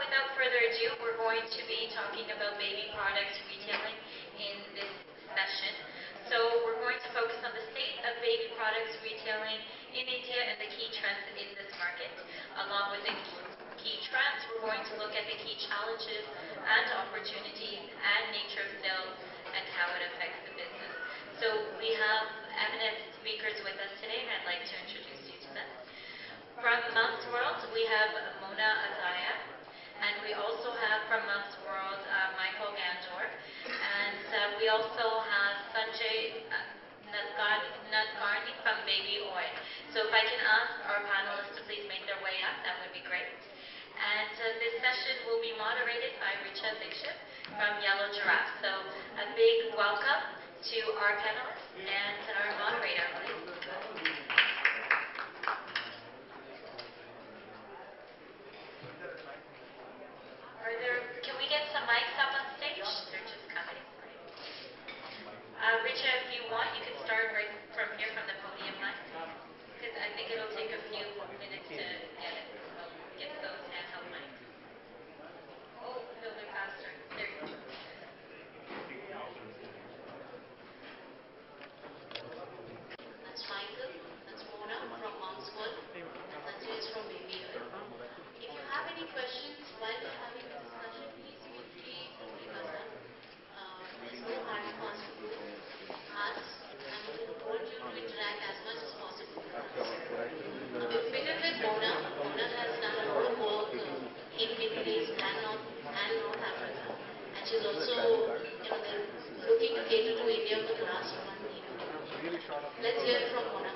without further ado, we're going to be talking about baby products retailing in this session. So we're going to focus on the state of baby products retailing in India and the key trends in this market. Along with the key trends, we're going to look at the key challenges and opportunities and nature of sales and how it affects the business. So we have eminent speakers with us today, and I'd like to introduce you to them. From Moms World, we have Mona Azaya, and we also have from Moms World, Michael Gandor, and we also have Sanjay Nadkarni from Baby Oil. So if I can ask our panelists to please make their way up, that would be great. And this session will be moderated by Richa Dixit from Yellow Giraffe. So a big welcome to our panelists and our moderator, please. Can we get some mics up on stage? They're just coming. Richa, if you want, you can start right from here, from the podium mic, because I think it'll take a few minutes to get it. So get those handheld mics. Oh, no, they're faster. There you go. That's Michael. That's Mona from Moms World. Sanjay is from Baby Oil. If you have any questions while we're having the discussion, please feel free to bring us up. There's no hard and fast rule. Ask, and we would want you to interact as much as possible with us. We'll begin with Mona. Mona has done a lot of work in Middle East and North Africa, and she's also, looking to cater to India for the last 1 year. Let's hear it from Mona.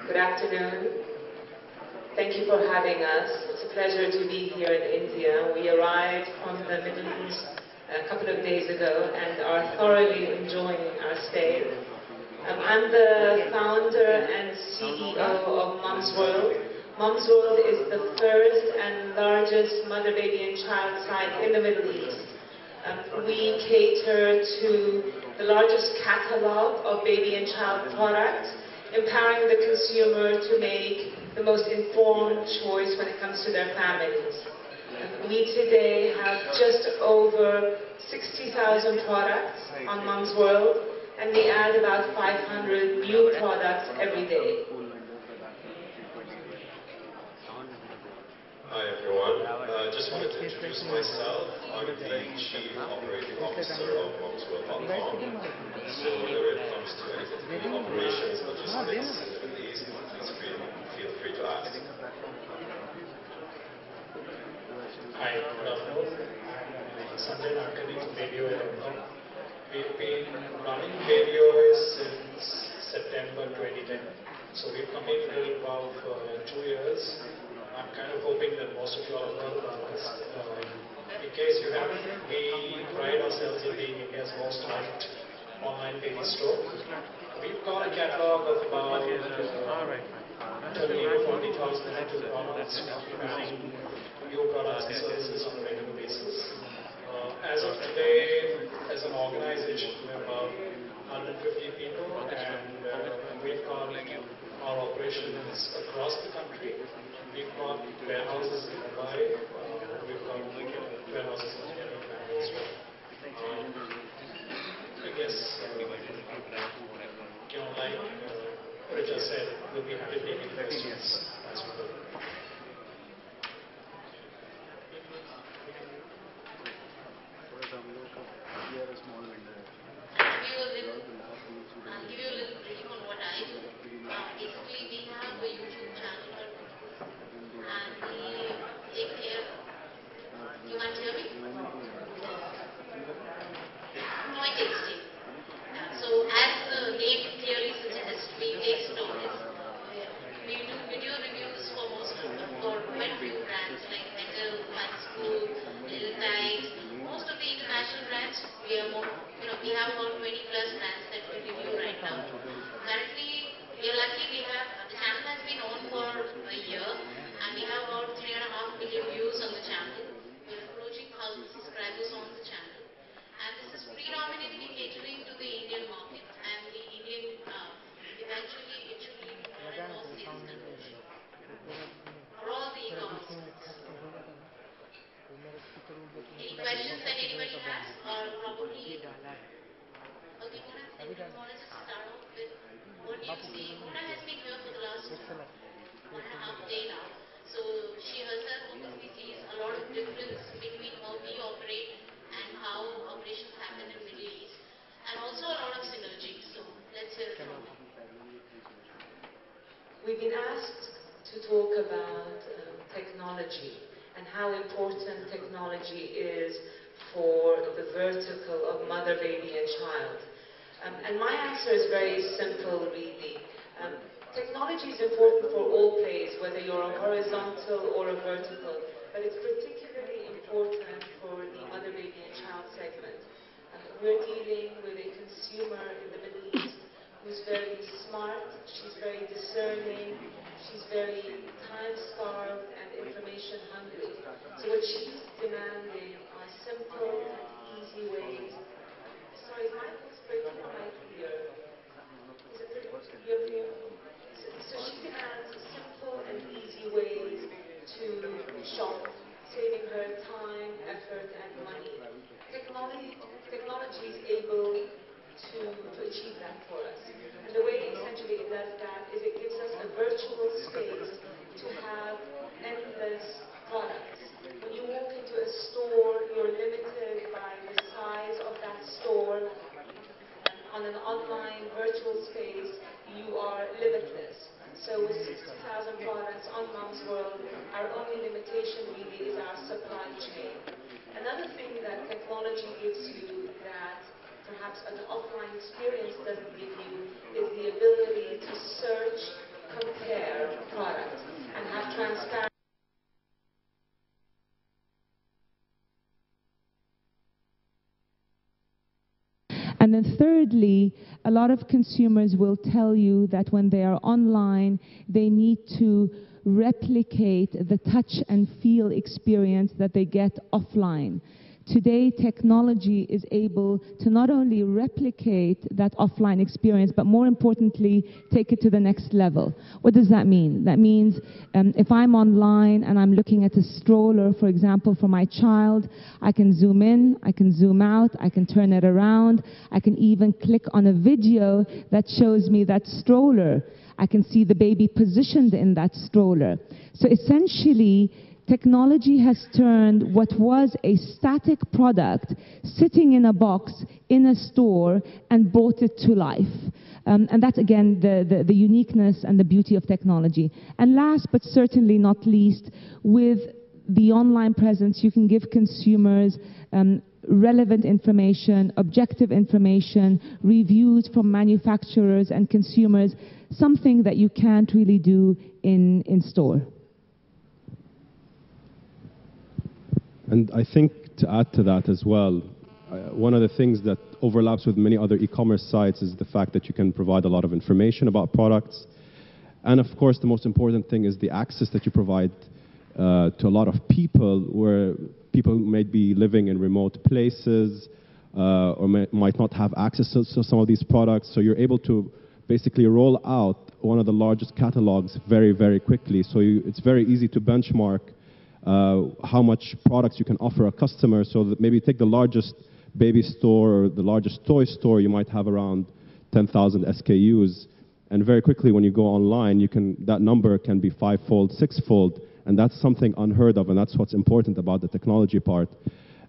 Good afternoon. Thank you for having us. It's a pleasure to be here in India. We arrived from the Middle East a couple of days ago and are thoroughly enjoying our stay. I'm the founder and CEO of Moms World. Moms World is the first and largest mother, baby, and child site in the Middle East. We cater to the largest catalog of baby and child products, empowering the consumer to make the most informed choice when it comes to their families. We today have just over 60,000 products on Moms World, and we add about 500 new products every day. Hi everyone, just wanted to introduce myself. I'm the Chief Operating Officer of MomsWorld.com. So whenever it comes to anything to do with operations, logistics in the Middle East, please feel free to ask. Hi, good afternoon. I'm Sanjay Nadkarni from BabyOil.com. We've been running Baby Oil since September 2010. So we've completed it about 2 years. I'm kind of hoping that most of you all have heard about us. In case you haven't, we pride ourselves in being India's most liked online baby store. We've got a catalog of about 30 to 40,000 active products, adding new products and services on a regular basis. As of today, as an organization, we're about 150 people, and we've got our operations across the country. We've got warehouses in Mumbai, we've got warehouses in Bangalore as well. I guess, like Richa said, we'll be happy taking questions as we go. I'll give you a little brief on what I do. Basically, we have a YouTube channel and we take care. You can't hear me? Toy tasting. So as the name clearly suggests, we taste toys. We do video reviews for quite a few brands like Metal, Funscool, Little Tights. Most of the international brands, we have about 20+ brands that we review right now. Currently, we are lucky the channel has been on for a year and we have about 3.5 million views on the channel. We're approaching 1,000 subscribers on the channel. And this is predominantly catering to the Indian market and the Indian eventual Any questions that anybody has, or probably? Okay, Mona, just start off with what you see. Mona has been here for the last 1.5 day now. So she herself obviously sees a lot of difference between how we operate and how operations happen in Middle East, and also a lot of synergy. So let's hear it from her. We've been asked to talk about technology and how important technology is for the vertical of mother, baby, and child. And my answer is very simple, really. Technology is important for all plays, whether you're a horizontal or a vertical, but it's particularly important for the mother, baby, and child segment. We're dealing with a consumer in the Middle East who's very smart, she's very discerning, she's very time-starved and information-hungry. So what she's demanding are simple and easy ways. Sorry, is my voice breaking or am I clear? Is it pretty clear? So she demands simple and easy ways to shop, saving her time, effort, and money. Technology is able to achieve that for us. And the way essentially it does that is it gives us a virtual space to have endless products. When you walk into a store, you're limited by the size of that store. On an online virtual space, you are limitless. So with 60,000 products on Mom's World, our only limitation really is our supply chain. Another thing that technology gives you that perhaps an offline experience doesn't give you is the ability to search, compare products, and have transparency. And then thirdly, a lot of consumers will tell you that when they are online, they need to replicate the touch and feel experience that they get offline. Today, technology is able to not only replicate that offline experience, but more importantly, take it to the next level. What does that mean? That means if I'm online and I'm looking at a stroller, for example, for my child, I can zoom in, I can zoom out, I can turn it around, I can even click on a video that shows me that stroller. I can see the baby positioned in that stroller. So essentially, technology has turned what was a static product sitting in a box in a store and brought it to life. And that's, again, the uniqueness and the beauty of technology. And last but certainly not least, with the online presence, you can give consumers relevant information, objective information, reviews from manufacturers and consumers, something that you can't really do in store. And I think to add to that as well, one of the things that overlaps with many other e-commerce sites is the fact that you can provide a lot of information about products. And of course, the most important thing is the access that you provide to a lot of people, where people may be living in remote places or might not have access to some of these products. So you're able to basically roll out one of the largest catalogs very, very quickly. So it's very easy to benchmark how much products you can offer a customer, so that maybe take the largest baby store or the largest toy store, you might have around 10,000 SKUs. And very quickly when you go online, that number can be 5-fold, 6-fold, and that's something unheard of, and that's what's important about the technology part.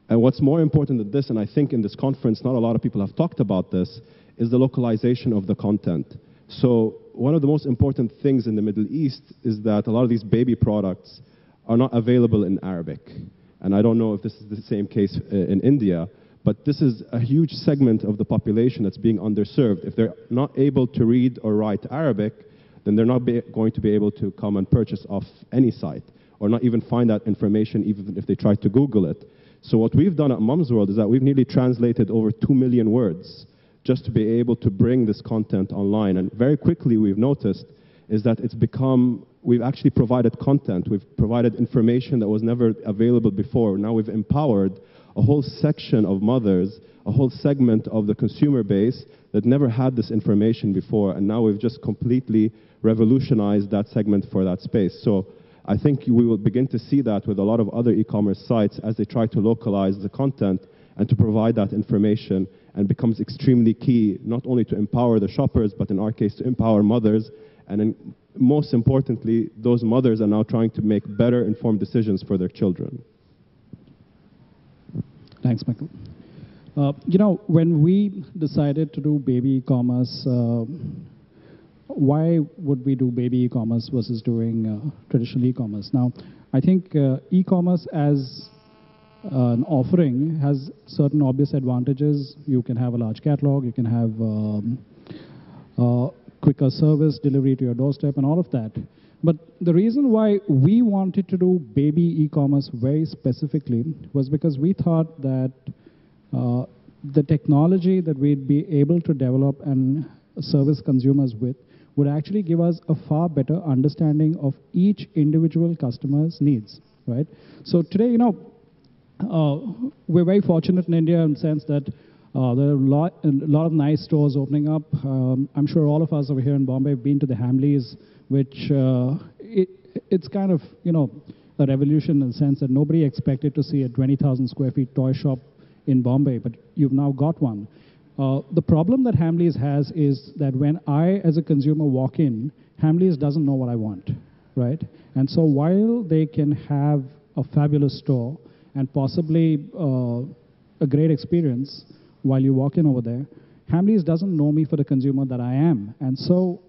And what's more important than this, and I think in this conference not a lot of people have talked about this, is the localization of the content. So one of the most important things in the Middle East is that a lot of these baby products are not available in Arabic. And I don't know if this is the same case in India, but this is a huge segment of the population that's being underserved. If they're not able to read or write Arabic, then they're not going to be able to come and purchase off any site, or not even find that information even if they try to Google it. So what we've done at Mom's World is that we've nearly translated over 2 million words just to be able to bring this content online. And very quickly we've noticed is that we've actually provided content, we've provided information that was never available before. Now we've empowered a whole section of mothers, a whole segment of the consumer base that never had this information before, and now we've just completely revolutionized that segment for that space. So I think we will begin to see that with a lot of other e-commerce sites as they try to localize the content and to provide that information, and becomes extremely key, not only to empower the shoppers, but in our case, to empower mothers. And then, most importantly, those mothers are now trying to make better informed decisions for their children. Thanks, Michael. When we decided to do baby e-commerce, why would we do baby e-commerce versus doing traditional e-commerce? Now, I think e-commerce as an offering has certain obvious advantages. You can have a large catalog, you can have quicker service, delivery to your doorstep, and all of that. But the reason why we wanted to do baby e-commerce very specifically was because we thought that the technology that we'd be able to develop and service consumers with would actually give us a far better understanding of each individual customer's needs, right? So today, we're very fortunate in India in the sense that there are a lot of nice stores opening up. I'm sure all of us over here in Bombay have been to the Hamleys, which it's kind of, a revolution in the sense that nobody expected to see a 20,000 square feet toy shop in Bombay, but you've now got one. The problem that Hamleys has is that when I, as a consumer, walk in, Hamleys doesn't know what I want, right? And so while they can have a fabulous store and possibly a great experience while you walk in over there, Hamleys doesn't know me for the consumer that I am. And so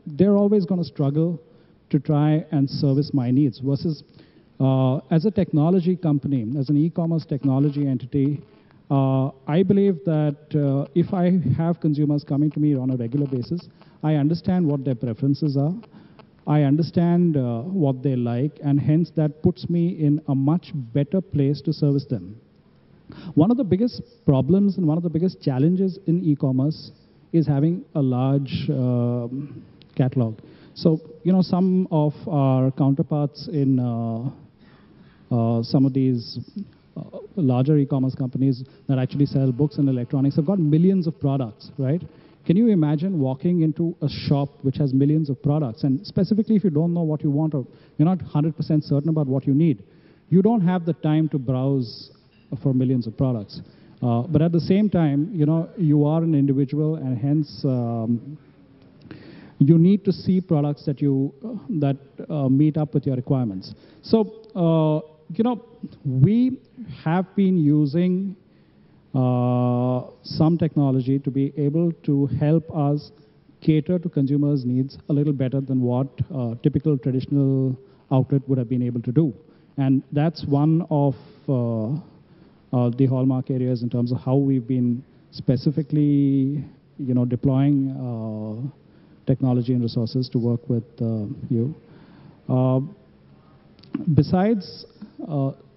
they're always going to struggle to try and service my needs. Versus as a technology company, as an e-commerce technology entity, I believe that if I have consumers coming to me on a regular basis, I understand what their preferences are. I understand what they like, and hence that puts me in a much better place to service them. One of the biggest problems and one of the biggest challenges in e-commerce is having a large catalog. So, some of our counterparts in some of these larger e-commerce companies that actually sell books and electronics have got millions of products, right? Can you imagine walking into a shop which has millions of products, and specifically if you don't know what you want or you're not 100% certain about what you need, you don't have the time to browse for millions of products. But at the same time, you are an individual, and hence you need to see products that meet up with your requirements. So, we have been using some technology to be able to help us cater to consumers' needs a little better than what typical traditional outlet would have been able to do. And that's one of the hallmark areas in terms of how we've been specifically, deploying technology and resources to work with you. Besides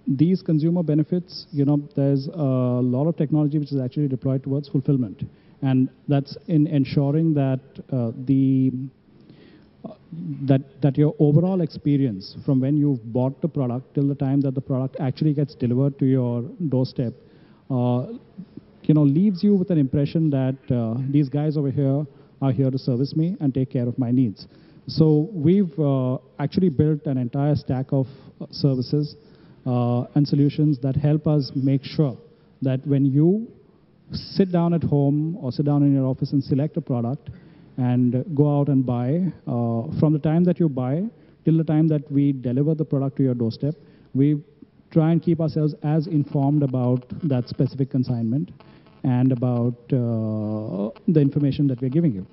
these consumer benefits, there's a lot of technology which is actually deployed towards fulfillment. And that's in ensuring that that your overall experience from when you've bought the product till the time that the product actually gets delivered to your doorstep, leaves you with an impression that these guys over here are here to service me and take care of my needs. So we've actually built an entire stack of services and solutions that help us make sure that when you sit down at home or sit down in your office and select a product and go out and buy, from the time that you buy till the time that we deliver the product to your doorstep, we try and keep ourselves as informed about that specific consignment and about the information that we're giving you.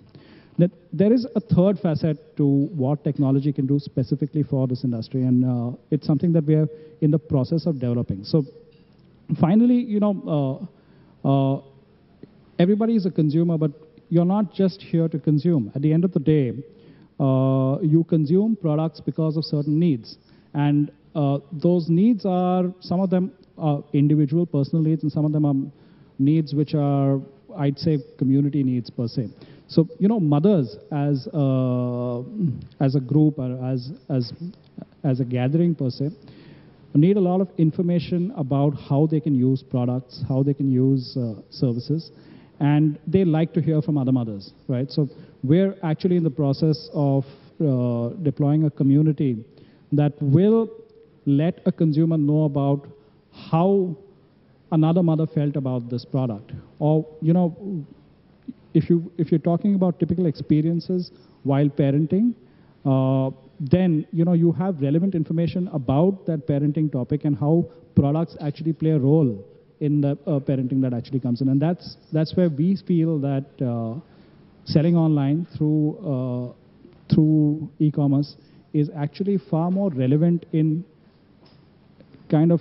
There is a third facet to what technology can do specifically for this industry, and it's something that we are in the process of developing. So finally, everybody is a consumer, but you're not just here to consume. At the end of the day, you consume products because of certain needs. And those needs are, some of them are individual personal needs, and some of them are needs which are, I'd say, community needs per se. So, mothers as a group or as a gathering per se need a lot of information about how they can use products, how they can use services, and they like to hear from other mothers, right? So we're actually in the process of deploying a community that will let a consumer know about how another mother felt about this product. Or, you know, if you're talking about typical experiences while parenting, then, you know, you have relevant information about that parenting topic and how products actually play a role in the parenting that actually comes in. And that's where we feel that selling online through e-commerce is actually far more relevant in kind of,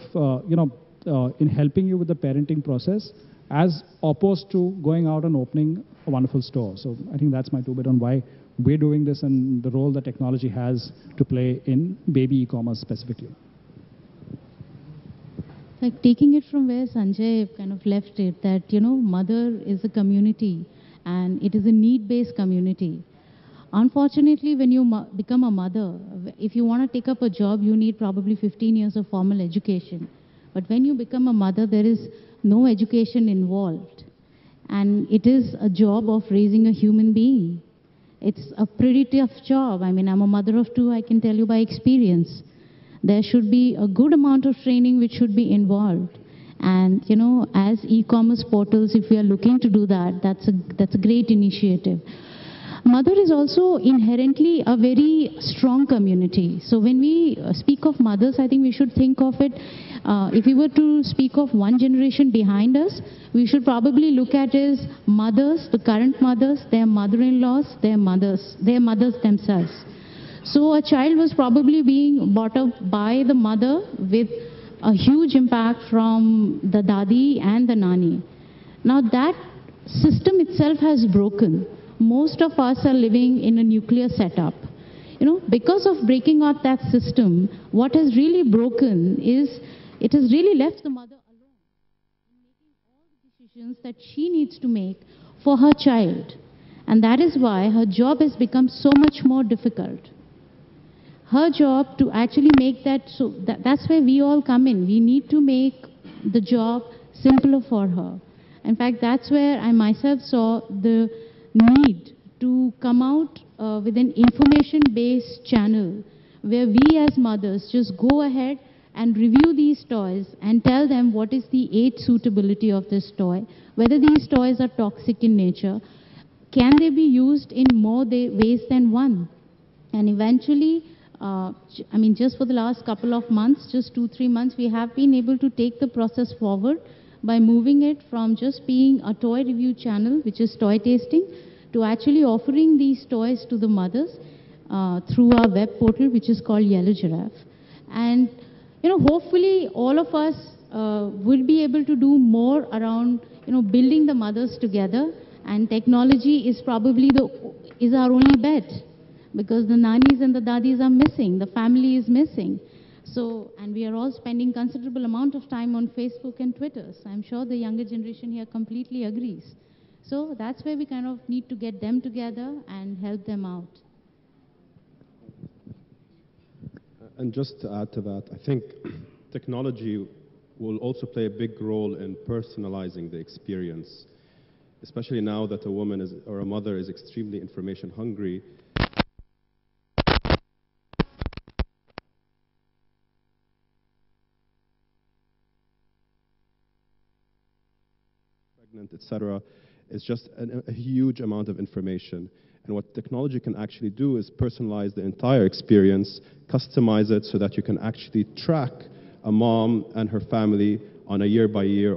in helping you with the parenting process as opposed to going out and opening a wonderful store. So I think that's my two-bit on why we're doing this and the role that technology has to play in baby e-commerce specifically. Like taking it from where Sanjay kind of left it, that, you know, mother is a community and it is a need-based community. Unfortunately, when you become a mother, if you want to take up a job, you need probably 15 years of formal education. But when you become a mother, there is no education involved. And it is a job of raising a human being. It's a pretty tough job. I mean, I'm a mother of two, I can tell you by experience. There should be a good amount of training which should be involved. And, you know, as e-commerce portals, if we are looking to do that, that's a great initiative. Mother is also inherently a very strong community. So when we speak of mothers, I think we should think of it, if we were to speak of one generation behind us, we should probably look at as mothers, the current mothers, their mother-in-laws, their mothers themselves. So a child was probably being brought up by the mother with a huge impact from the dadi and the nani. Now that system itself has broken. Most of us are living in a nuclear setup. You know, because of breaking out that system, what has really broken is it has really left the mother alone in making all the decisions that she needs to make for her child. And that is why her job has become so much more difficult. Her job to actually make that, so that's where we all come in. We need to make the job simpler for her. In fact, that's where I myself saw the need to come out with an information-based channel where we as mothers just go ahead and review these toys and tell them what is the age suitability of this toy, whether these toys are toxic in nature, can they be used in more ways than one. And eventually, I mean, just for the last couple of months, just 2-3 months, we have been able to take the process forward by moving it from just being a toy review channel, which is toy tasting, to actually offering these toys to the mothers through our web portal, which is called Yellow Giraffe. And, you know, hopefully all of us will be able to do more around, you know, building the mothers together. And technology is probably our only bet, because the nannies and the dadis are missing, the family is missing. So, and we are all spending considerable amount of time on Facebook and Twitter. So I'm sure the younger generation here completely agrees. So that's where we kind of need to get them together and help them out. And just to add to that, I think technology will also play a big role in personalizing the experience, especially now that a woman or a mother is extremely information hungry. Pregnant, etc. It's just a huge amount of information. And what technology can actually do is personalize the entire experience, customize it so that you can actually track a mom and her family on a year-by-year,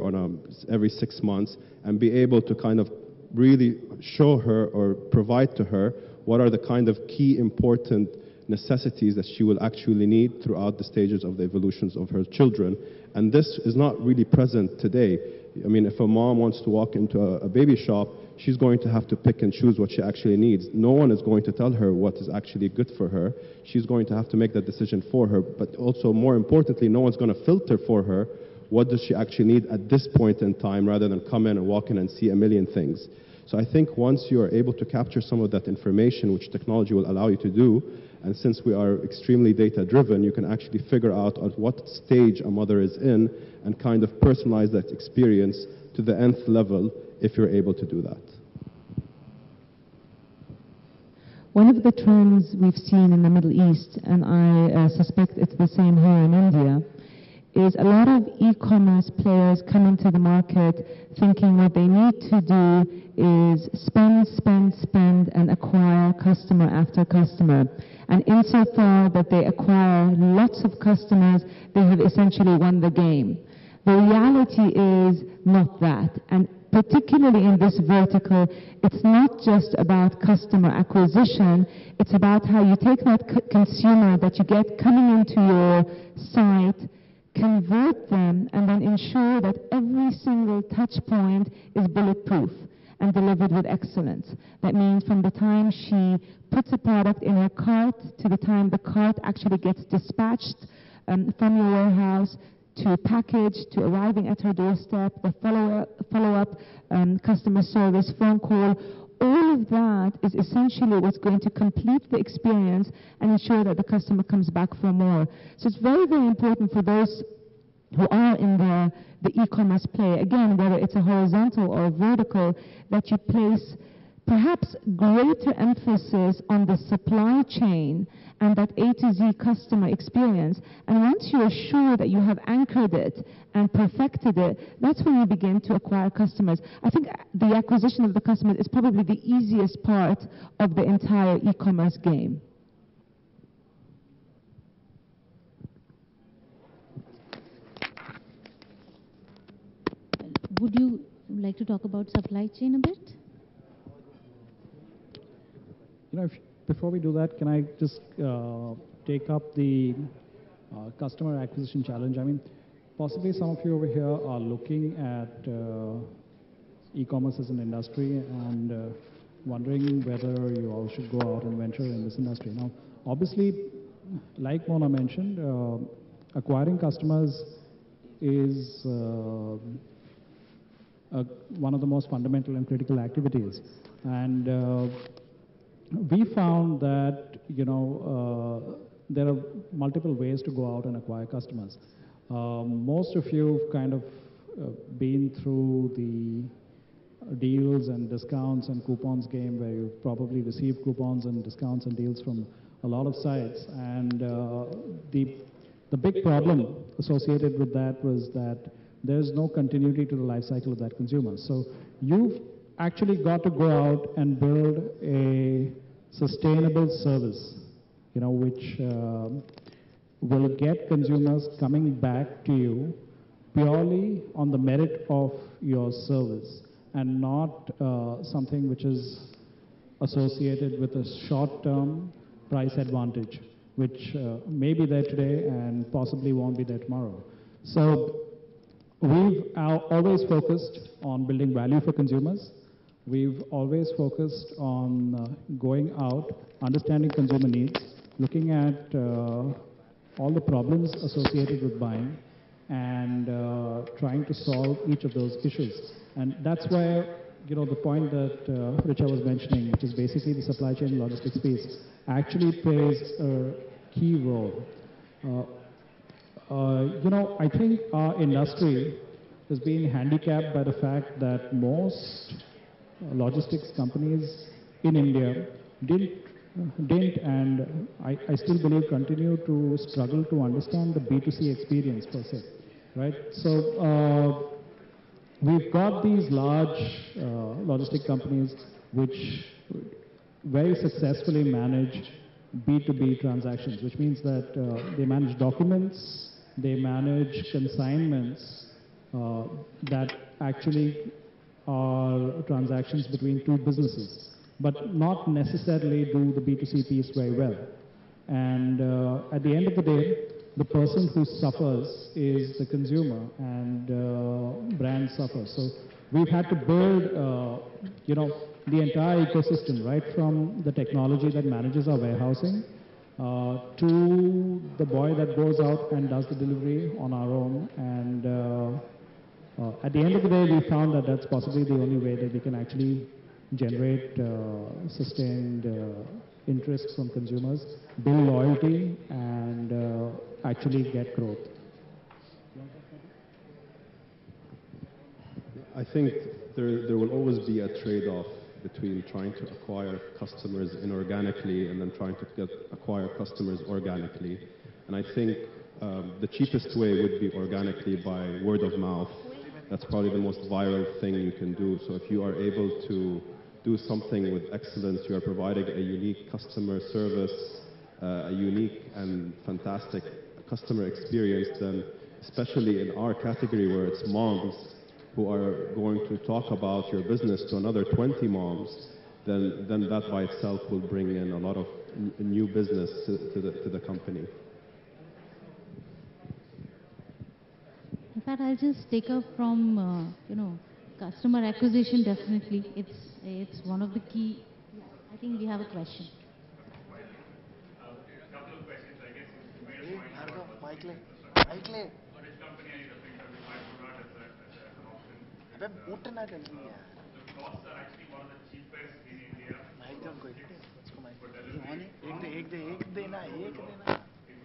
every 6 months, and be able to kind of really show her or provide to her what are the kind of key important necessities that she will actually need throughout the stages of the evolutions of her children. And this is not really present today. I mean, if a mom wants to walk into a baby shop, she's going to have to pick and choose what she actually needs. No one is going to tell her what is actually good for her. She's going to have to make that decision for her. But also, more importantly, no one's going to filter for her what does she actually need at this point in time, rather than come in and walk in and see a million things. So I think once you are able to capture some of that information, which technology will allow you to do, and since we are extremely data-driven, you can actually figure out at what stage a mother is in and kind of personalize that experience to the nth level if you're able to do that. One of the trends we've seen in the Middle East, and I suspect it's the same here in India, is a lot of e-commerce players come into the market thinking what they need to do is spend, spend, spend, and acquire customer after customer. And insofar that they acquire lots of customers, they have essentially won the game. The reality is not that. And particularly in this vertical, it's not just about customer acquisition, it's about how you take that consumer that you get coming into your site, convert them, and then ensure that every single touch point is bulletproof and delivered with excellence. That means from the time she puts a product in her cart to the time the cart actually gets dispatched from your warehouse, to package, to arriving at her doorstep, the follow-up customer service, phone call, all of that is essentially what's going to complete the experience and ensure that the customer comes back for more. So it's very, very important for those who are in the e-commerce play, again, whether it's a horizontal or a vertical, that you place perhaps greater emphasis on the supply chain and that A to Z customer experience. And once you are sure that you have anchored it and perfected it, that's when you begin to acquire customers. I think the acquisition of the customer is probably the easiest part of the entire e-commerce game. Would you like to talk about supply chain a bit? You know, before we do that, can I just take up the customer acquisition challenge? I mean, possibly some of you over here are looking at e-commerce as an industry and wondering whether you all should go out and venture in this industry. Now, obviously, like Mona mentioned, acquiring customers is one of the most fundamental and critical activities. And we found that, you know, there are multiple ways to go out and acquire customers. Most of you have kind of been through the deals and discounts and coupons game where you've probably received coupons and discounts and deals from a lot of sites. And the big problem associated with that was that there's no continuity to the life cycle of that consumer. So you've actually got to go out and build a sustainable service, you know, which will get consumers coming back to you purely on the merit of your service and not something which is associated with a short-term price advantage, which may be there today and possibly won't be there tomorrow. So we've always focused on building value for consumers. We've always focused on going out, understanding consumer needs, looking at all the problems associated with buying, and trying to solve each of those issues. And that's where, you know, the point that Richa was mentioning, which is basically the supply chain logistics piece, actually plays a key role. You know, I think our industry has been handicapped by the fact that most logistics companies in India didn't and I still believe continue to struggle to understand the B2C experience per se, right? So we've got these large logistic companies which very successfully manage B2B transactions, which means that they manage documents, they manage consignments that actually are transactions between two businesses, but not necessarily do the B2C piece very well. And at the end of the day, the person who suffers is the consumer, and brand suffers. So we've had to build, you know, the entire ecosystem, right from the technology that manages our warehousing to the boy that goes out and does the delivery on our own. And at the end of the day, we found that that's possibly the only way that we can actually generate sustained interest from consumers, build loyalty, and actually get growth. I think there will always be a trade-off between trying to acquire customers inorganically and then trying to acquire customers organically. And I think the cheapest way would be organically by word of mouth. That's probably the most viral thing you can do. So if you are able to do something with excellence, you are providing a unique customer service, a unique and fantastic customer experience, then especially in our category where it's moms who are going to talk about your business to another 20 moms, then that by itself will bring in a lot of new business to the company. In fact, I'll just take up from, customer acquisition, definitely. It's one of the key. I think we have a question. A couple of questions, I guess. You made a point about Michael. which company are you referring to? Why Product as an option? The costs are actually one of the cheapest in India. For delivery. It's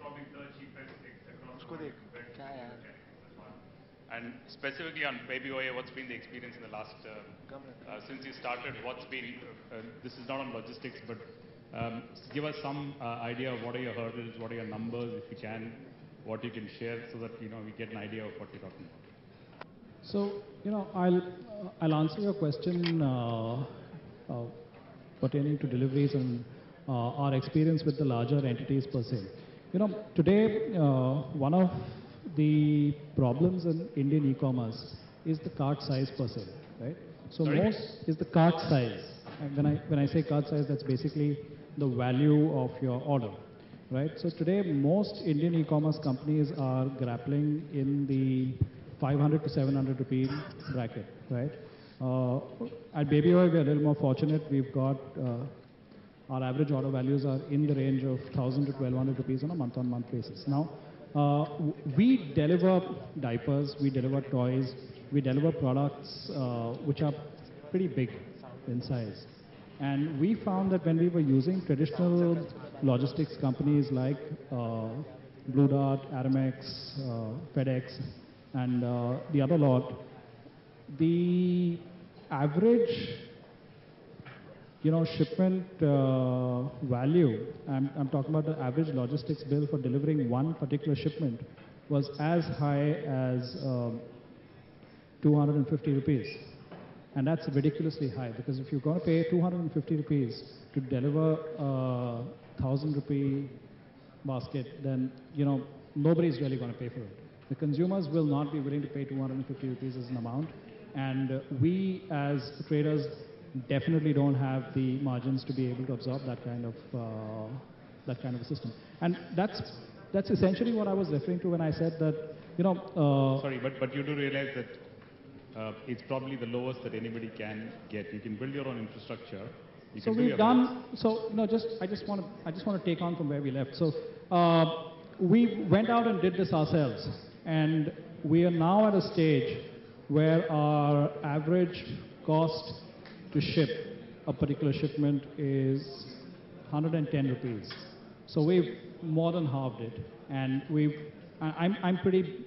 probably the cheapest across the market. And specifically on Baby Oye, what's been the experience in the last, since you started, what's been, this is not on logistics, but give us some idea of what are your hurdles, what are your numbers, if you can, what you can share so that, we get an idea of what you're talking about. So, I'll answer your question pertaining to deliveries and our experience with the larger entities per se. Today, one of the problems in Indian e-commerce is the cart size per se, right? So most is the cart size. And when I say cart size, that's basically the value of your order, right? So today, most Indian e-commerce companies are grappling in the 500 to 700 rupee bracket, right? At Baby Oye, we're a little more fortunate. We've got our average order values are in the range of 1,000 to 1,200 rupees on a month-on-month basis. Now, we deliver diapers, we deliver toys, we deliver products which are pretty big in size. And we found that when we were using traditional logistics companies like Blue Dart, Aramex, FedEx, and the other lot, the average shipment value, I'm talking about the average logistics bill for delivering one particular shipment, was as high as 250 rupees. And that's ridiculously high, because if you're going to pay 250 rupees to deliver a 1,000 rupee basket, then, nobody's really going to pay for it. The consumers will not be willing to pay 250 rupees as an amount. And we, as traders, definitely don't have the margins to be able to absorb that kind of a system. And that's essentially what I was referring to when I said that, Sorry, but you do realize that it's probably the lowest that anybody can get. You can build your own infrastructure. So we've done. So no, I just want to take on from where we left. So we went out and did this ourselves, and we are now at a stage where our average cost to ship a particular shipment is 110 rupees. So we've more than halved it, and I'm pretty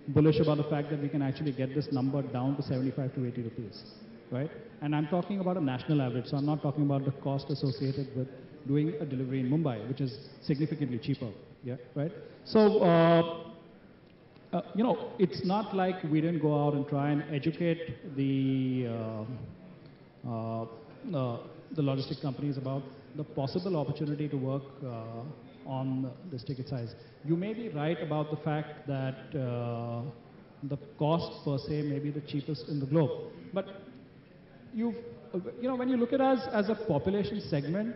bullish about the fact that we can actually get this number down to 75 to 80 rupees, right? And I'm talking about a national average, so I'm not talking about the cost associated with doing a delivery in Mumbai, which is significantly cheaper, yeah, right? So, it's not like we didn't go out and try and educate the logistic companies about the possible opportunity to work on this ticket size. You may be right about the fact that the cost per se may be the cheapest in the globe. But when you look at us as a population segment,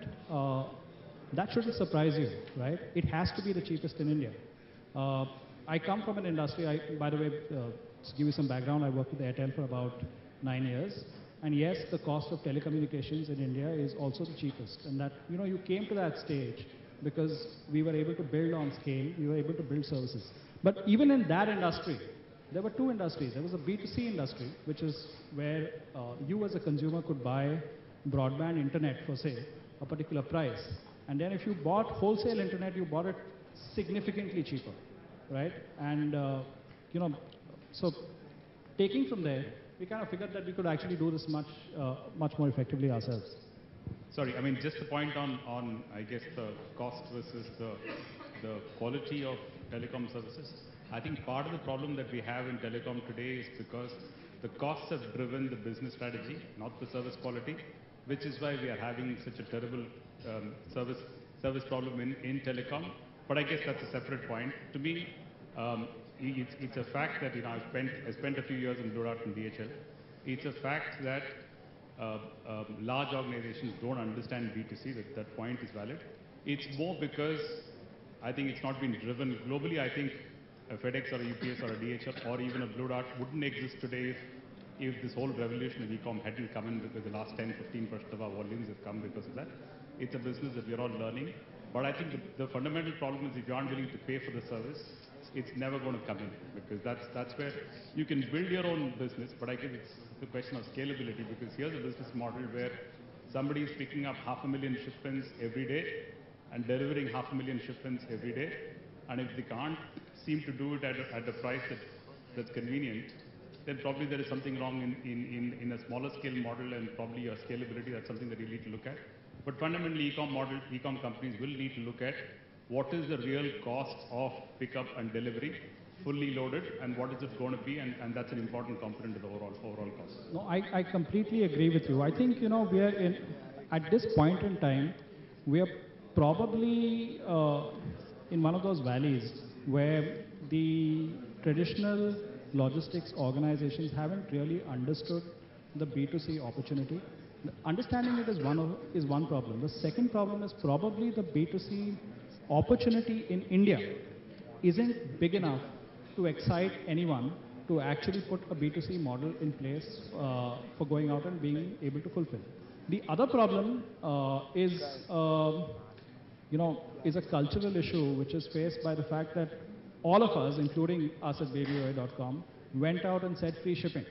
that shouldn't surprise you, right? It has to be the cheapest in India. I come from an industry, by the way, to give you some background, I worked with Airtel for about 9 years. And yes, the cost of telecommunications in India is also the cheapest. And that, you came to that stage because we were able to build on scale, we were able to build services. But even in that industry, there were two industries. There was a B2C industry, which is where you as a consumer could buy broadband internet for, say, a particular price. And then if you bought wholesale internet, you bought it significantly cheaper, right? And, so taking from there, we kind of figured that we could actually do this much more effectively ourselves. Sorry, I mean, just the point on I guess, the cost versus the quality of telecom services. I think part of the problem that we have in telecom today is because the costs have driven the business strategy, not the service quality, which is why we are having such a terrible service problem in telecom. But I guess that's a separate point. To me, it's a fact that, I spent a few years in Blue Dart and DHL. It's a fact that large organizations don't understand B2C. That point is valid. It's more because I think it's not been driven globally. I think a FedEx or a UPS or a DHL or even a Blue Dart wouldn't exist today if this whole revolution of e-com hadn't come in, because the last 10-15% of our volumes have come because of that. It's a business that we're all learning. But I think the fundamental problem is if you aren't willing to pay for the service, it's never going to come in, because that's where you can build your own business. But I guess it's the question of scalability, because here's a business model where somebody is picking up 500,000 shipments every day and delivering 500,000 shipments every day. And if they can't seem to do it at a price that's convenient, then probably there is something wrong in a smaller scale model, and probably your scalability, that's something that you need to look at. But fundamentally, e-com companies will need to look at what is the real cost of pickup and delivery, fully loaded, and what is it going to be, and that's an important component of the overall cost. No, I completely agree with you. I think, we are at this point in time, we are probably in one of those valleys where the traditional logistics organizations haven't really understood the B2C opportunity. Understanding it is one problem. The second problem is probably the B2C opportunity in India isn't big enough to excite anyone to actually put a B2C model in place for going out and being able to fulfill. The other problem is a cultural issue which is faced by the fact that all of us, including us at BabyOA.com, went out and said free shipping,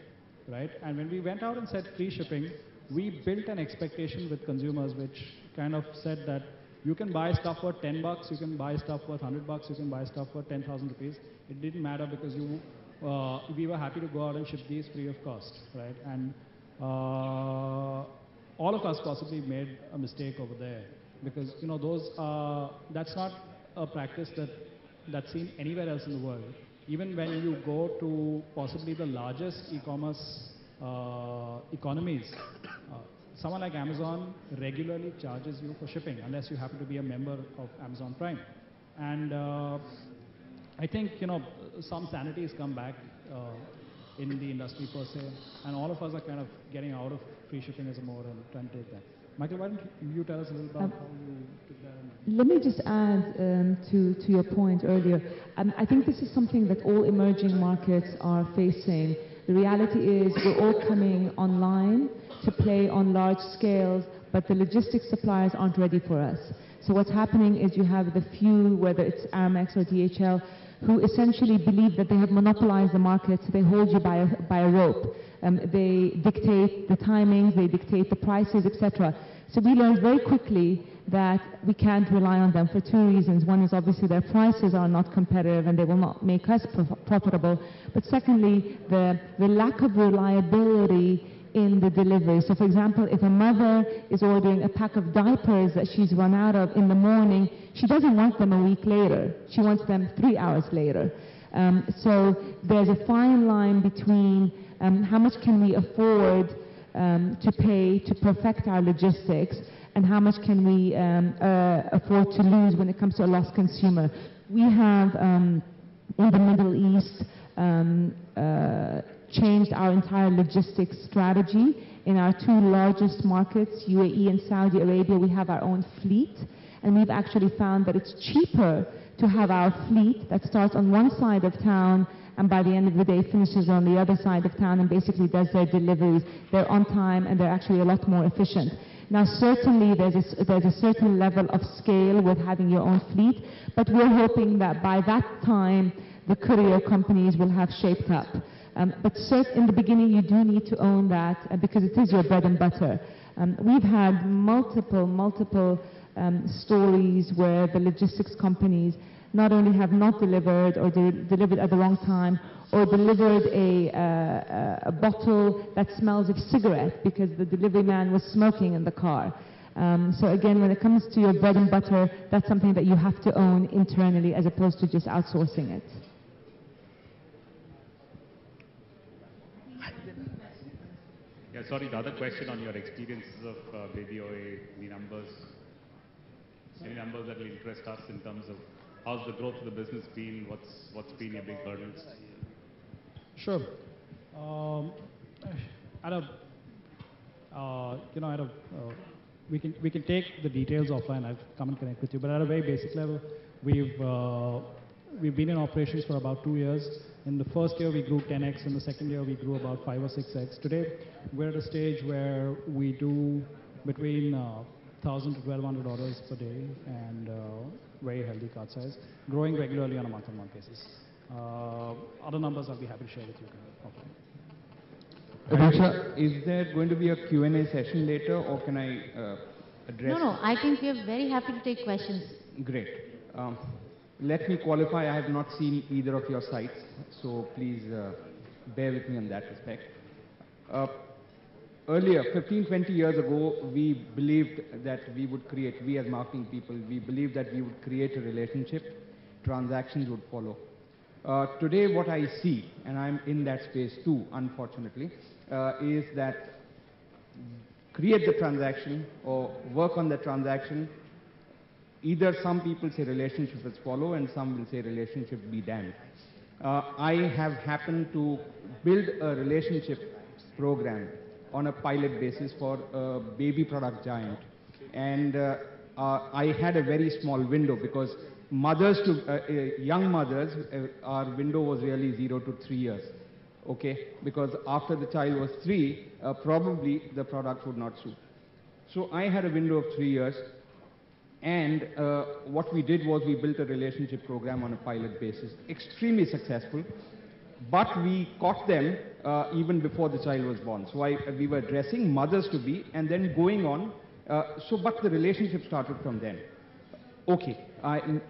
right? And when we went out and said free shipping, we built an expectation with consumers which kind of said that you can buy stuff for $10, you can buy stuff worth $100, you can buy stuff for 10,000 rupees. It didn't matter, because we were happy to go out and ship these free of cost, right? And all of us possibly made a mistake over there, because that's not a practice that's seen anywhere else in the world. Even when you go to possibly the largest e-commerce economies, someone like Amazon regularly charges you for shipping unless you happen to be a member of Amazon Prime. And I think, some sanity has come back in the industry per se, and all of us are kind of getting out of free shipping as a mode and trying to take that. Michael, why don't you tell us a little about how you took that? Let me just add to your point earlier. I think this is something that all emerging markets are facing. The reality is we're all coming online to play on large scales, but the logistics suppliers aren't ready for us. So what's happening is you have the few, whether it's Aramex or DHL, who essentially believe that they have monopolized the market, so they hold you by a rope. They dictate the timings, they dictate the prices, etc. So we learned very quickly that we can't rely on them for two reasons. One is obviously their prices are not competitive and they will not make us profitable. But secondly, the lack of reliability in the delivery. So for example, if a mother is ordering a pack of diapers that she's run out of in the morning, she doesn't want them a week later. She wants them 3 hours later. So there's a fine line between how much can we afford to pay to perfect our logistics, and how much can we afford to lose when it comes to a lost consumer. We have, in the Middle East, changed our entire logistics strategy. In our two largest markets, UAE and Saudi Arabia, we have our own fleet, and we've actually found that it's cheaper to have our fleet that starts on one side of town and by the end of the day finishes on the other side of town and basically does their deliveries. They're on time and they're actually a lot more efficient. Now certainly there's a certain level of scale with having your own fleet, but we're hoping that by that time the courier companies will have shaped up. But in the beginning you do need to own that because it is your bread and butter. We've had multiple stories where the logistics companies not only have not delivered or delivered at the wrong time, or delivered a bottle that smells of cigarette because the delivery man was smoking in the car. So again, when it comes to your bread and butter, that's something that you have to own internally as opposed to just outsourcing it. Yeah, sorry, the other question on your experiences of Baby OA, any numbers that will interest us in terms of how's the growth of the business been, what's been your big hurdles? Sure. We can take the details offline. I'll come and connect with you. But at a very basic level, we've been in operations for about 2 years. In the first year, we grew 10x. In the second year, we grew about 5 or 6x. Today, we're at a stage where we do between 1,000 to 1,200 orders per day and very healthy cart size, growing regularly on a month-on-month basis. Other numbers I'll be happy to share with you offline. Richa, is there going to be a Q&A session later, or can I address? No, I think we are very happy to take questions. Great. Let me qualify, I have not seen either of your sites, so please bear with me on that respect. Earlier, 15, 20 years ago, we believed that we as marketing people, we believed that we would create a relationship, transactions would follow. Today, what I see, and I'm in that space too, unfortunately, is that create the transaction or work on the transaction. Either some people say relationship is follow and some will say relationship be damned. I have happened to build a relationship program on a pilot basis for a baby product giant. And I had a very small window because mothers to young mothers, our window was really 0 to 3 years. Okay, because after the child was 3, probably the product would not suit. So I had a window of 3 years. And what we did was we built a relationship program on a pilot basis, extremely successful, but we caught them even before the child was born. So we were addressing mothers-to-be and then going on, but the relationship started from then. Okay,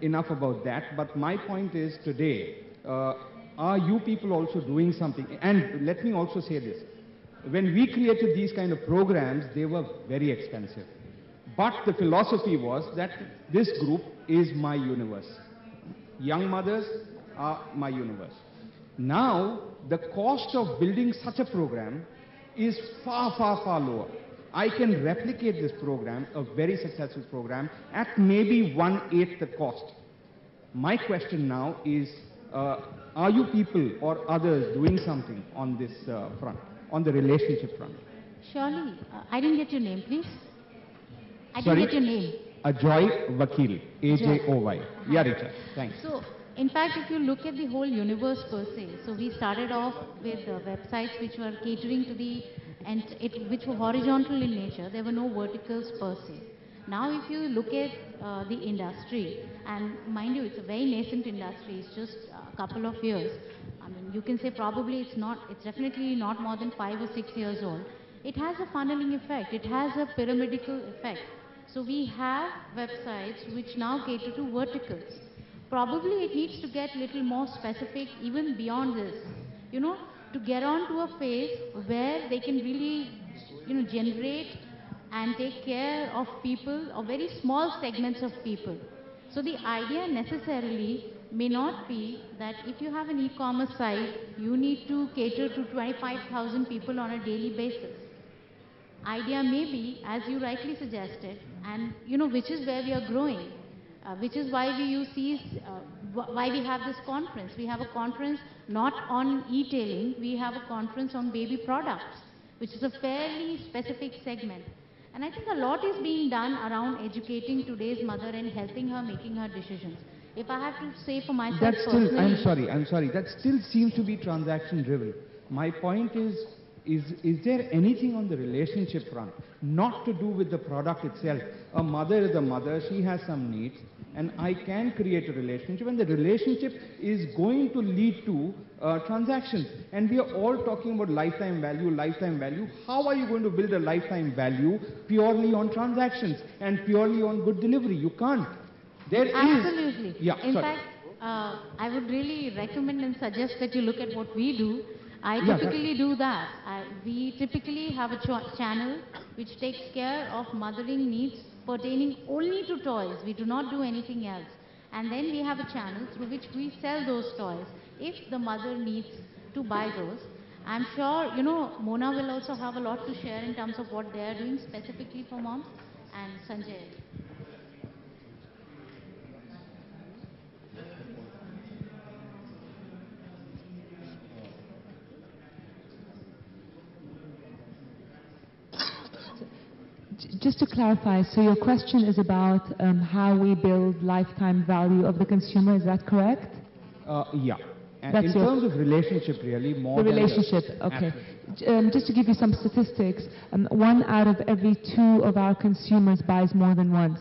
enough about that, but my point is today, are you people also doing something? And let me also say this, when we created these kind of programs, they were very expensive. But the philosophy was that this group is my universe. Young mothers are my universe. Now, the cost of building such a program is far, far, far lower. I can replicate this program, a very successful program, at maybe 1/8 the cost. My question now is, are you people or others doing something on this front, on the relationship front? Surely. I didn't get your name, please. I Sorry? didn't get your name. Ajoy Vakil, AJOY. Yeah, Richa, thanks. So, in fact, if you look at the whole universe per se, so we started off with websites which were catering to which were horizontal in nature. There were no verticals per se. Now, if you look at the industry, and mind you, it's a very nascent industry, it's just a couple of years. I mean, you can say probably it's definitely not more than 5 or 6 years old. It has a funneling effect. It has a pyramidal effect. So we have websites which now cater to verticals. Probably it needs to get a little more specific even beyond this, to get on to a phase where they can really, generate and take care of people or very small segments of people. So the idea necessarily may not be that if you have an e-commerce site, you need to cater to 25,000 people on a daily basis. Idea may be, as you rightly suggested, and which is where we are growing, which is why why we have this conference. We have a conference not on e-tailing, we have a conference on baby products, which is a fairly specific segment. And I think a lot is being done around educating today's mother and helping her making her decisions. If I have to say for myself personally... I'm sorry, that still seems to be transaction driven. My point is there anything on the relationship front, not to do with the product itself? A mother is a mother, she has some needs, and I can create a relationship, and the relationship is going to lead to transactions. And we are all talking about lifetime value, lifetime value. How are you going to build a lifetime value purely on transactions and purely on good delivery? You can't. There Absolutely. is... Yeah, In sorry. fact, I would really recommend and suggest that you look at what we do. I Yeah, typically do that. We typically have a channel which takes care of mothering needs pertaining only to toys. We do not do anything else. And then we have a channel through which we sell those toys if the mother needs to buy those. I'm sure, you know, Mona will also have a lot to share in terms of what they are doing specifically for moms. And Sanjay. Just to clarify, so your question is about how we build lifetime value of the consumer, is that correct? Yeah. And That's in terms of relationship, really, more The than relationship, okay. Just to give you some statistics, 1 out of every 2 of our consumers buys more than once.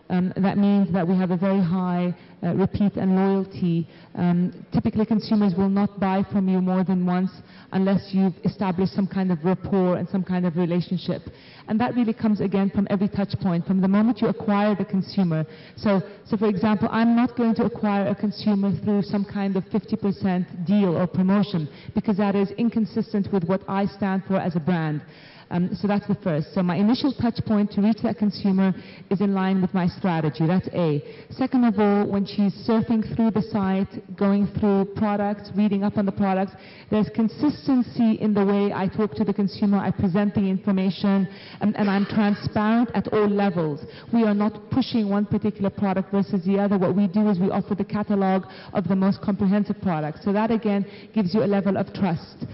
That means that we have a very high repeat and loyalty. Typically, consumers will not buy from you more than once unless you've established some kind of rapport and some kind of relationship. And that really comes again from every touch point, from the moment you acquire the consumer. So for example, I'm not going to acquire a consumer through some kind of 50% deal or promotion, because that is inconsistent with what I stand for as a brand. So that's the first. So my initial touch point to reach that consumer is in line with my strategy. That's A. Second of all, when she's surfing through the site, going through products, reading up on the products, there's consistency in the way I talk to the consumer, I present the information, and I'm transparent at all levels. We are not pushing one particular product versus the other. What we do is we offer the catalog of the most comprehensive products. So that again gives you a level of trust.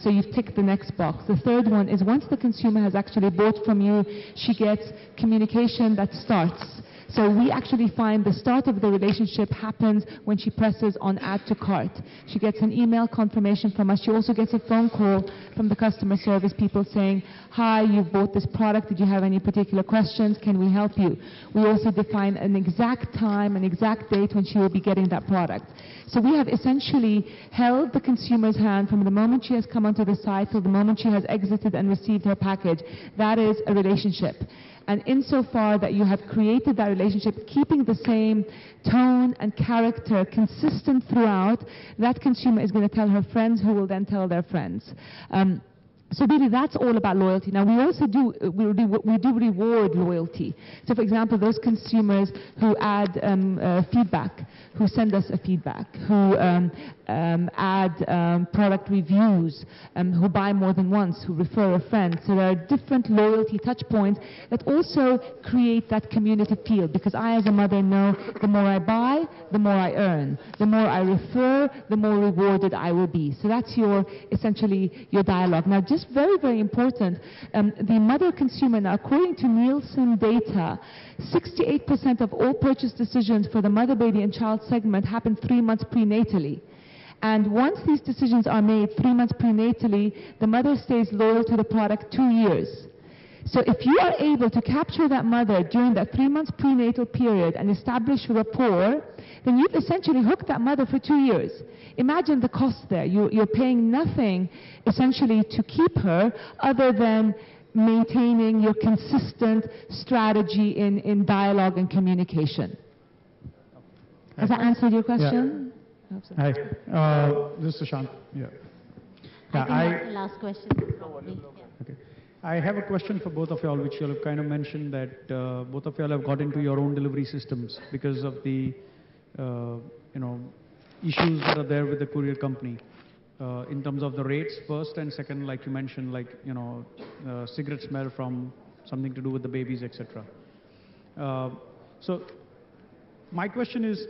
So you've ticked the next box. The third one is once the consumer has actually bought from you, she gets communication that starts. So we actually find the start of the relationship happens when she presses on add to cart. She gets an email confirmation from us. She also gets a phone call from the customer service people saying, hi, you've bought this product. Did you have any particular questions? Can we help you? We also define an exact time, an exact date when she will be getting that product. So we have essentially held the consumer's hand from the moment she has come onto the site till the moment she has exited and received her package. That is a relationship. And insofar that you have created that relationship, keeping the same tone and character consistent throughout, that consumer is going to tell her friends, who will then tell their friends. So really, that's all about loyalty. Now, we also do reward loyalty. So, for example, those consumers who add feedback, who send us a feedback, who add product reviews, who buy more than once, who refer a friend. So there are different loyalty touch points that also create that community feel, because I, as a mother, know the more I buy, the more I earn. The more I refer, the more rewarded I will be. So that's essentially your dialogue. Now, just very, very important, the mother consumer, now according to Nielsen data, 68% of all purchase decisions for the mother, baby and child segment happen 3 months prenatally. And once these decisions are made 3 months prenatally, the mother stays loyal to the product 2 years. So if you are able to capture that mother during that 3 months prenatal period and establish rapport, then you've essentially hooked that mother for 2 years. Imagine the cost there. You're paying nothing essentially to keep her other than maintaining your consistent strategy in dialogue and communication. Has that answered your question? Yeah. Hi, this is Shant. Yeah. I think that's the last question, probably. Yeah. Okay. I have a question for both of y'all, which you have kind of mentioned that both of y'all have got into your own delivery systems because of the, issues that are there with the courier company in terms of the rates first, and second, like you mentioned, like, cigarette smell from something to do with the babies, etc. So my question is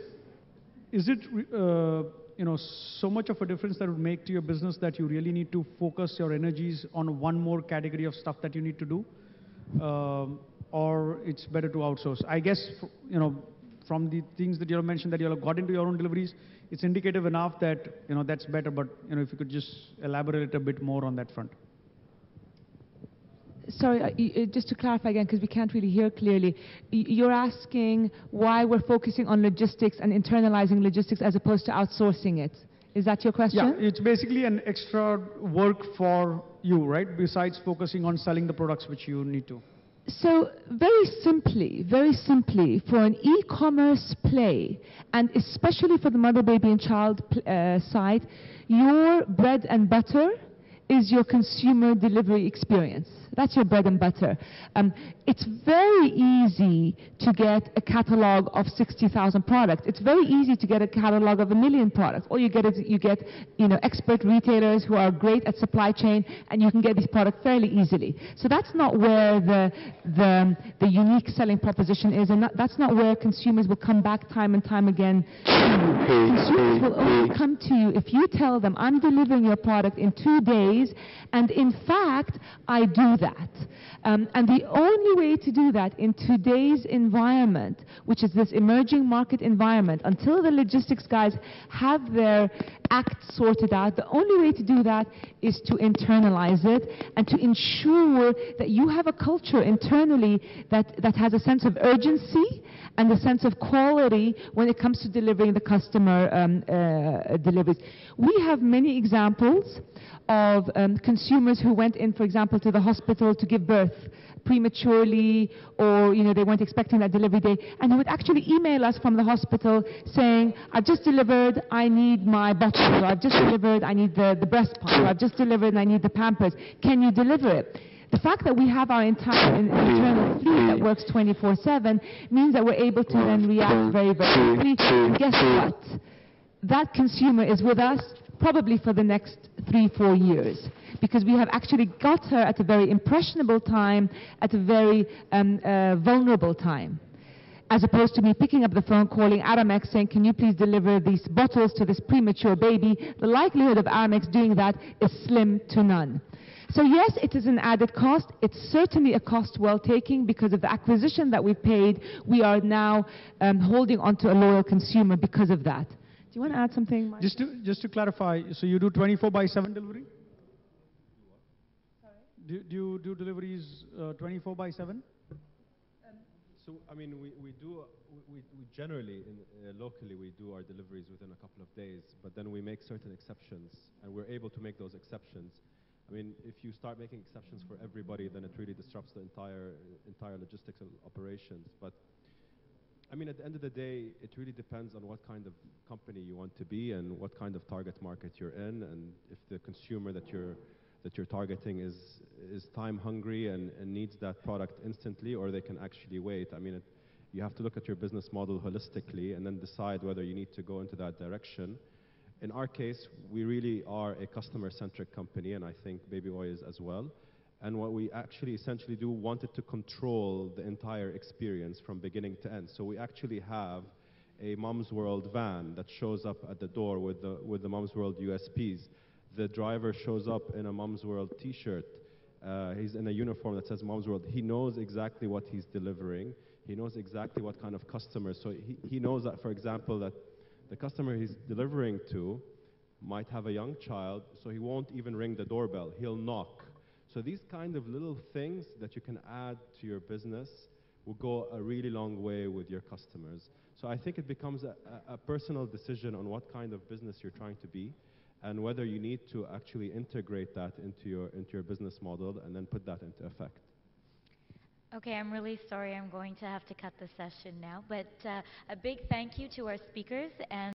it, so much of a difference that would make to your business that you really need to focus your energies on one more category of stuff that you need to do? Or it's better to outsource? I guess, from the things that you have mentioned that you have got into your own deliveries, it's indicative enough that, that's better, but, if you could just elaborate a bit more on that front. Sorry, just to clarify again, because we can't really hear clearly. You're asking why we're focusing on logistics and internalizing logistics as opposed to outsourcing it. Is that your question? Yeah, it's basically an extra work for you, right? Besides focusing on selling the products which you need to. So very simply, for an e-commerce play, and especially for the mother, baby, and child side, your bread and butter is your consumer delivery experience. That's your bread and butter. It's very easy to get a catalog of 60,000 products. It's very easy to get a catalog of 1 million products. All you get is expert retailers who are great at supply chain, and you can get these products fairly easily. So that's not where the unique selling proposition is, and that's not where consumers will come back time and time again to you. Consumers will only come to you if you tell them, I'm delivering your product in 2 days, and in fact, I do that. And the only way to do that in today's environment, which is this emerging market environment, until the logistics guys have their act sorted out, the only way to do that is to internalize it and to ensure that you have a culture internally that has a sense of urgency and a sense of quality when it comes to delivering the customer deliveries. We have many examples of consumers who went in, for example, to the hospital to give birth prematurely, or they weren't expecting that delivery day, and who would actually email us from the hospital saying, I've just delivered, I need my bottle, or I've just delivered, I need the breast pump, or I've just delivered and I need the Pampers. Can you deliver it? The fact that we have our entire internal fleet that works 24/7 means that we're able to then react very, very quickly. And guess what? That consumer is with us probably for the next 3-4 years, because we have actually got her at a very impressionable time, at a very vulnerable time. As opposed to me picking up the phone, calling Aramex, saying, can you please deliver these bottles to this premature baby? The likelihood of Aramex doing that is slim to none. So yes, it is an added cost. It's certainly a cost well taken because of the acquisition that we've paid. We are now holding on to a loyal consumer because of that. Do you want to add something, Mike? Just to clarify, so you do 24/7 delivery? Sorry? Do you do deliveries 24/7? So, I mean, we generally, locally, we do our deliveries within a couple of days, but then we make certain exceptions, and we're able to make those exceptions. I mean, if you start making exceptions for everybody, then it really disrupts the entire logistics operations. But I mean, at the end of the day, it really depends on what kind of company you want to be and what kind of target market you're in, and if the consumer that you're targeting is time hungry and needs that product instantly, or they can actually wait. I mean, you have to look at your business model holistically and then decide whether you need to go into that direction. In our case, we really are a customer-centric company, and I think Baby Oy is as well. And what we actually essentially wanted to control the entire experience from beginning to end. So we actually have a Mom's World van that shows up at the door with the Mom's World USPs. The driver shows up in a Mom's World t-shirt. He's in a uniform that says Mom's World. He knows exactly what he's delivering. He knows exactly what kind of customers. So he knows that, for example, that the customer he's delivering to might have a young child, so he won't even ring the doorbell. He'll knock. So these kind of little things that you can add to your business will go a really long way with your customers. So I think it becomes a personal decision on what kind of business you're trying to be, and whether you need to actually integrate that into your business model and then put that into effect. Okay, I'm really sorry I'm going to have to cut the session now, but a big thank you to our speakers. And